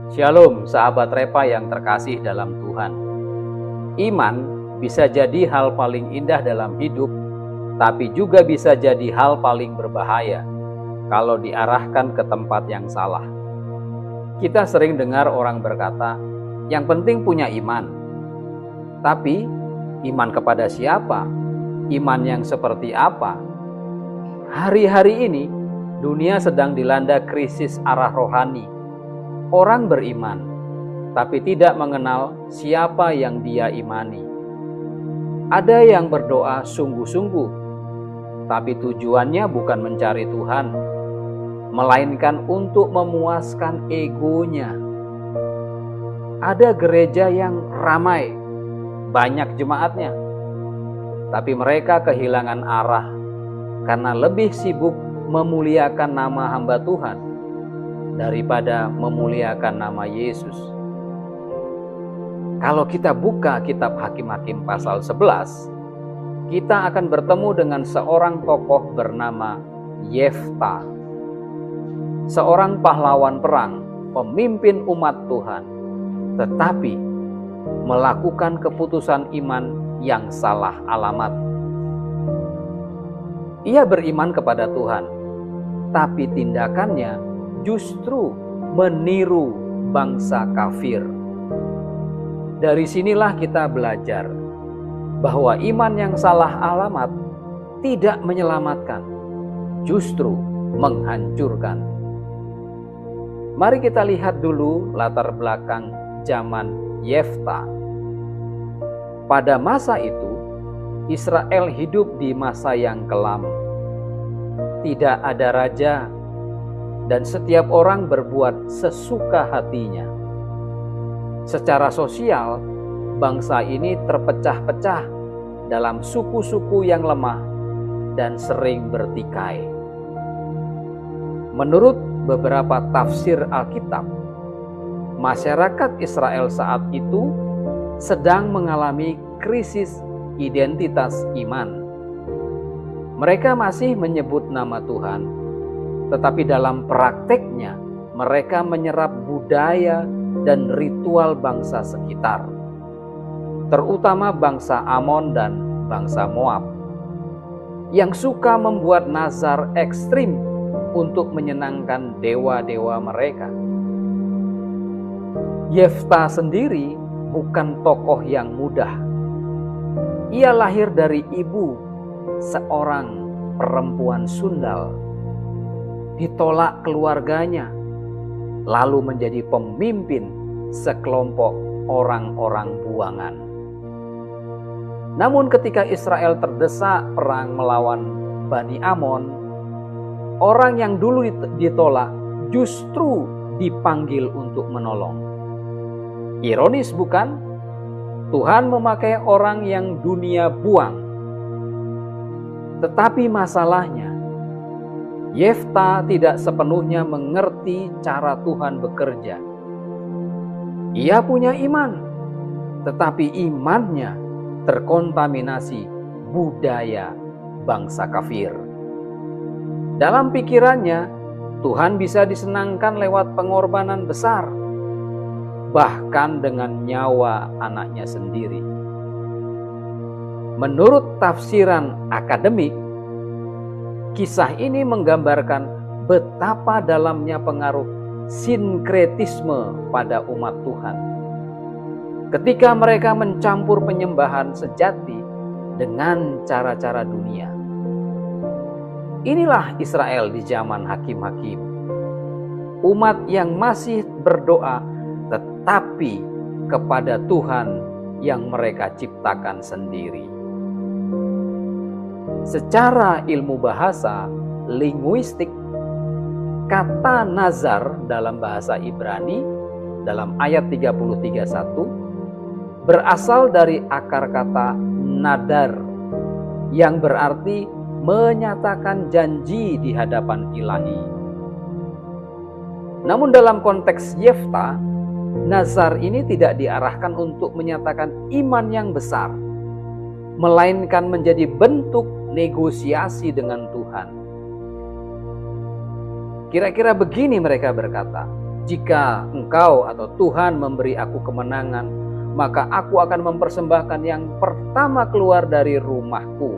Shalom sahabat Repa yang terkasih dalam Tuhan. Iman bisa jadi hal paling indah dalam hidup, tapi juga bisa jadi hal paling berbahaya kalau diarahkan ke tempat yang salah. Kita sering dengar orang berkata, yang penting punya iman. Tapi, iman kepada siapa? Iman yang seperti apa? Hari-hari ini, dunia sedang dilanda krisis arah rohani. Orang beriman, tapi tidak mengenal siapa yang dia imani. Ada yang berdoa sungguh-sungguh, tapi tujuannya bukan mencari Tuhan, melainkan untuk memuaskan egonya. Ada gereja yang ramai, banyak jemaatnya, tapi mereka kehilangan arah karena lebih sibuk memuliakan nama hamba Tuhan daripada memuliakan nama Yesus. Kalau kita buka kitab Hakim-Hakim pasal 11, kita akan bertemu dengan seorang tokoh bernama Yefta. Seorang pahlawan perang, pemimpin umat Tuhan, tetapi melakukan keputusan iman yang salah alamat. Ia beriman kepada Tuhan, tapi tindakannya justru meniru bangsa kafir. Dari sinilah kita belajar bahwa iman yang salah alamat tidak menyelamatkan, justru menghancurkan. Mari kita lihat dulu latar belakang zaman Yefta. Pada masa itu, Israel hidup di masa yang kelam. Tidak ada raja, dan setiap orang berbuat sesuka hatinya. Secara sosial, bangsa ini terpecah-pecah dalam suku-suku yang lemah dan sering bertikai. Menurut beberapa tafsir Alkitab, masyarakat Israel saat itu sedang mengalami krisis identitas iman. Mereka masih menyebut nama Tuhan, tetapi dalam prakteknya mereka menyerap budaya dan ritual bangsa sekitar, terutama bangsa Amon dan bangsa Moab, yang suka membuat nazar ekstrim untuk menyenangkan dewa-dewa mereka. Yefta sendiri bukan tokoh yang mudah. Ia lahir dari ibu seorang perempuan sundal, ditolak keluarganya, lalu menjadi pemimpin sekelompok orang-orang buangan. Namun ketika Israel terdesak perang melawan Bani Amon, orang yang dulu ditolak justru dipanggil untuk menolong. Ironis bukan? Tuhan memakai orang yang dunia buang. Tetapi masalahnya, Yefta tidak sepenuhnya mengerti cara Tuhan bekerja. Ia punya iman, tetapi imannya terkontaminasi budaya bangsa kafir. Dalam pikirannya, Tuhan bisa disenangkan lewat pengorbanan besar, bahkan dengan nyawa anaknya sendiri. Menurut tafsiran akademik, kisah ini menggambarkan betapa dalamnya pengaruh sinkretisme pada umat Tuhan ketika mereka mencampur penyembahan sejati dengan cara-cara dunia. Inilah Israel di zaman Hakim-Hakim. Umat yang masih berdoa tetapi kepada Tuhan yang mereka ciptakan sendiri. Secara ilmu bahasa, linguistik, kata nazar dalam bahasa Ibrani dalam ayat 33:1 berasal dari akar kata nadar yang berarti menyatakan janji di hadapan Ilahi. Namun dalam konteks Yefta, nazar ini tidak diarahkan untuk menyatakan iman yang besar, melainkan menjadi bentuk negosiasi dengan Tuhan. Kira-kira begini mereka berkata, Jika Engkau atau Tuhan memberi aku kemenangan, maka aku akan mempersembahkan yang pertama keluar dari rumahku.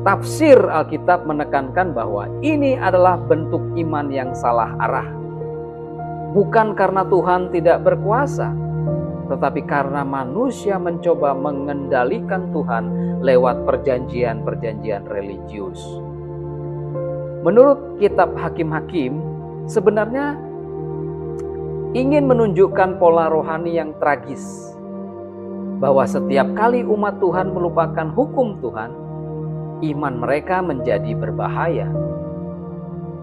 Tafsir Alkitab menekankan bahwa ini adalah bentuk iman yang salah arah. Bukan karena Tuhan tidak berkuasa, tetapi karena manusia mencoba mengendalikan Tuhan lewat perjanjian-perjanjian religius. Menurut kitab Hakim-Hakim, sebenarnya ingin menunjukkan pola rohani yang tragis, bahwa setiap kali umat Tuhan melupakan hukum Tuhan, iman mereka menjadi berbahaya.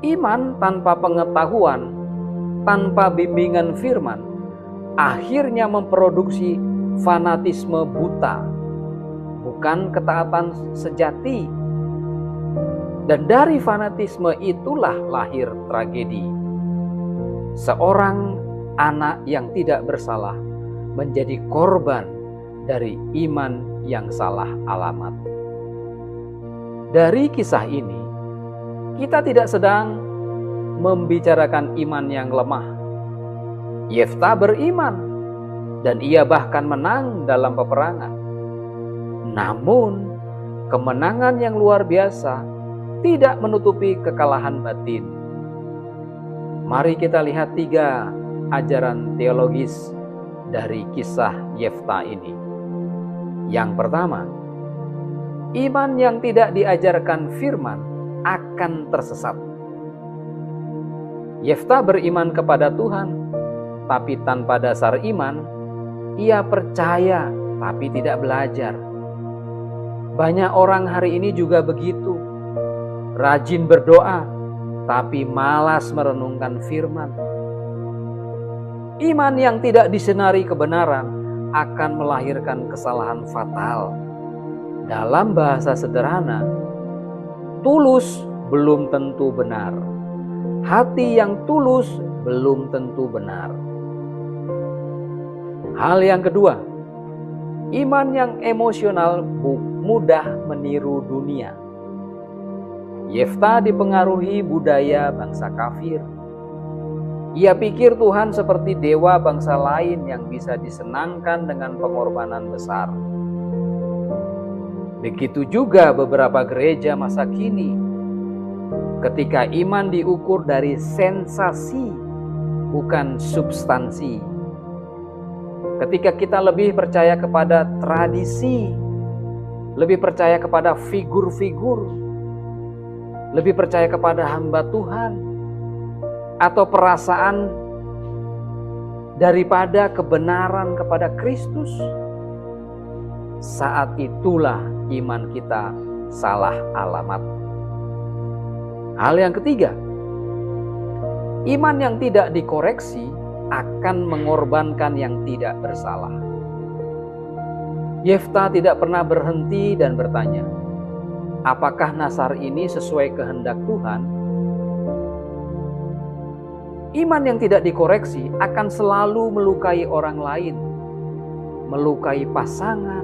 Iman tanpa pengetahuan, tanpa bimbingan firman, akhirnya memproduksi fanatisme buta, bukan ketaatan sejati. Dan dari fanatisme itulah lahir tragedi. Seorang anak yang tidak bersalah menjadi korban dari iman yang salah alamat. Dari kisah ini, kita tidak sedang membicarakan iman yang lemah. Yefta beriman dan ia bahkan menang dalam peperangan. Namun, kemenangan yang luar biasa tidak menutupi kekalahan batin. Mari kita lihat 3 ajaran teologis dari kisah Yefta ini. Yang pertama, iman yang tidak diajarkan firman akan tersesat. Yefta beriman kepada Tuhan, tapi tanpa dasar iman, ia percaya tapi tidak belajar. Banyak orang hari ini juga begitu. Rajin berdoa, tapi malas merenungkan firman. Iman yang tidak disenari kebenaran akan melahirkan kesalahan fatal. Dalam bahasa sederhana, tulus belum tentu benar. Hati yang tulus belum tentu benar. Hal yang kedua, iman yang emosional mudah meniru dunia. Yefta dipengaruhi budaya bangsa kafir. Ia pikir Tuhan seperti dewa bangsa lain yang bisa disenangkan dengan pengorbanan besar. Begitu juga beberapa gereja masa kini. Ketika iman diukur dari sensasi, bukan substansi. Ketika kita lebih percaya kepada tradisi, lebih percaya kepada figur-figur, lebih percaya kepada hamba Tuhan, atau perasaan daripada kebenaran kepada Kristus, saat itulah iman kita salah alamat. Hal yang ketiga, iman yang tidak dikoreksi akan mengorbankan yang tidak bersalah. Yefta tidak pernah berhenti dan bertanya, apakah Nasar ini sesuai kehendak Tuhan? Iman yang tidak dikoreksi akan selalu melukai orang lain, melukai pasangan,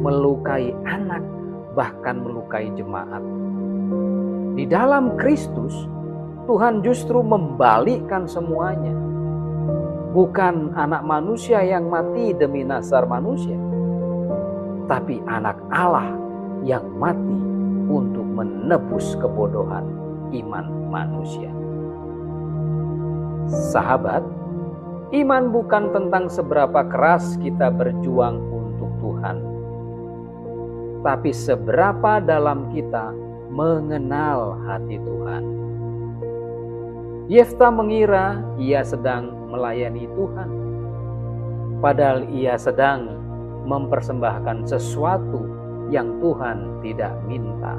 melukai anak, bahkan melukai jemaat. Di dalam Kristus, Tuhan justru membalikkan semuanya. Bukan anak manusia yang mati demi Nasar manusia, tapi anak Allah yang mati untuk menebus kebodohan iman manusia. Sahabat, iman bukan tentang seberapa keras kita berjuang untuk Tuhan, tapi seberapa dalam kita mengenal hati Tuhan. Yefta mengira ia sedang melayani Tuhan, padahal ia sedang mempersembahkan sesuatu yang Tuhan tidak minta.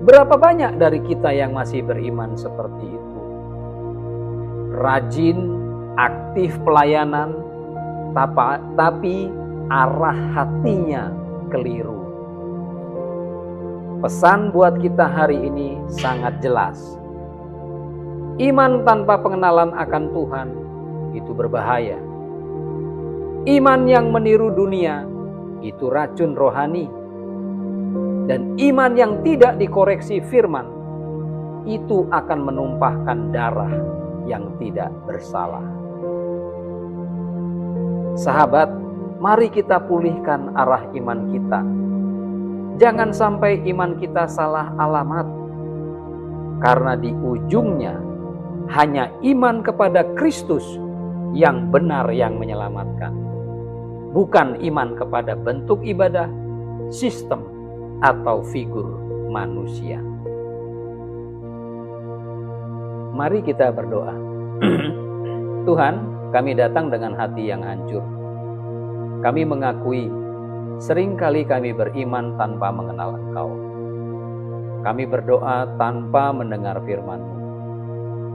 Berapa banyak dari kita yang masih beriman seperti itu? Rajin, aktif pelayanan, tapi arah hatinya keliru. Pesan buat kita hari ini sangat jelas. Iman tanpa pengenalan akan Tuhan itu berbahaya. Iman yang meniru dunia itu racun rohani. Dan iman yang tidak dikoreksi firman itu akan menumpahkan darah yang tidak bersalah. Sahabat, mari kita pulihkan arah iman kita. Jangan sampai iman kita salah alamat, karena di ujungnya hanya iman kepada Kristus yang benar yang menyelamatkan, bukan iman kepada bentuk ibadah, sistem, atau figur manusia. Mari kita berdoa. Tuhan, kami datang dengan hati yang hancur. Kami mengakui seringkali kami beriman tanpa mengenal Engkau. Kami berdoa tanpa mendengar firman-Mu.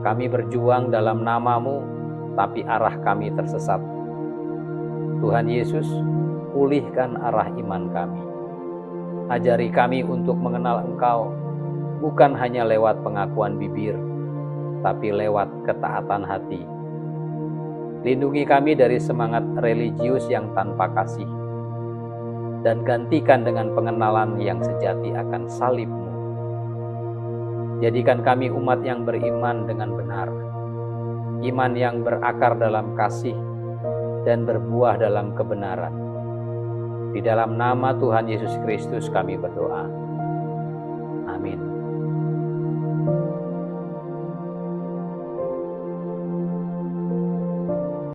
Kami berjuang dalam nama-Mu, tapi arah kami tersesat. Tuhan Yesus, pulihkan arah iman kami. Ajari kami untuk mengenal Engkau, bukan hanya lewat pengakuan bibir, tapi lewat ketaatan hati. Lindungi kami dari semangat religius yang tanpa kasih, dan gantikan dengan pengenalan yang sejati akan salib-Mu. Jadikan kami umat yang beriman dengan benar, iman yang berakar dalam kasih dan berbuah dalam kebenaran. Di dalam nama Tuhan Yesus Kristus kami berdoa. Amin.